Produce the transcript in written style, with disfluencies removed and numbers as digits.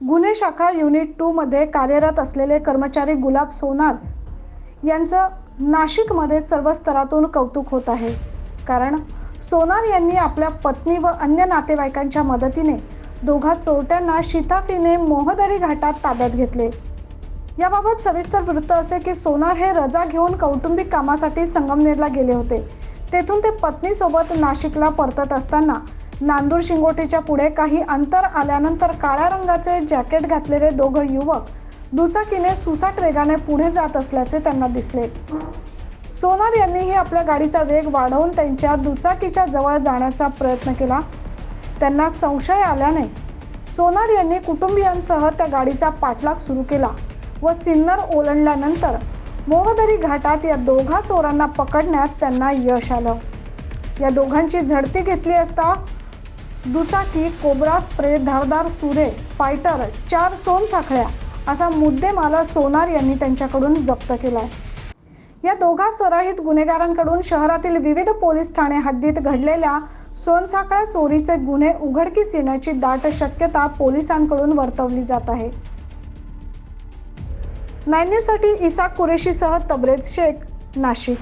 गुन्हे शाखा युनिट 2 मध्ये कार्यरत असलेले कर्मचारी गुलाब सोनार यांचं नाशिकमध्ये सर्व स्तरातून कौतुक होत आहे। कारण सोनार यांनी आपल्या पत्नी व अन्य नातेवाईकांच्या मदतीने दोघा चोरट्यांना शिताफीने मोहदरी घाटात ताब्यात घेतले। याबाबत सविस्तर वृत्त असे की सोनार हे रजा घेऊन कौटुंबिक कामासाठी संगमनेरला गेले होते। तेथून ते पत्नीसोबत नाशिकला परतत असताना नांदूर शिंगोटीच्या पुढे काही अंतर आल्यानंतर काळ्या रंगाचे जॅकेट घातलेले दोघं युवक दुचाकीने सुसाट वेगाने पुढे जात असल्याचे त्यांना दिसले। सोनार यांनीही आपल्या गाडीचा वेग वाढवून त्यांच्या दुचाकीच्या जवळ जाण्याचा प्रयत्न केला। त्यांना संशय आल्याने सोनार यांनी कुटुंबियांसह त्या गाडीचा पाठलाग सुरू केला व सिन्नर ओलांडल्यानंतर मोहदरी घाटात या दोघा चोरांना पकडण्यात त्यांना यश आलं। या दोघांची झडती घेतली असता दुचाकी, कोब्रा स्प्रे, धारदार सुरे, फायटर, 4 सोनसाखळ्या असा मुद्देमाल सोनार यांनी त्यांच्याकडून जप्त केलाय। या दोघा सराईत गुन्हेगारांकडून शहरातील विविध पोलीस ठाणे हद्दीत घडलेल्या सोनसाखळ्या चोरीचे गुन्हे उघडकीस येण्याची दाट शक्यता पोलिसांकडून वर्तवली जात आहे। 9 न्यूज साठी इसाक कुरेशीसह तबरेज शेख, नाशिक।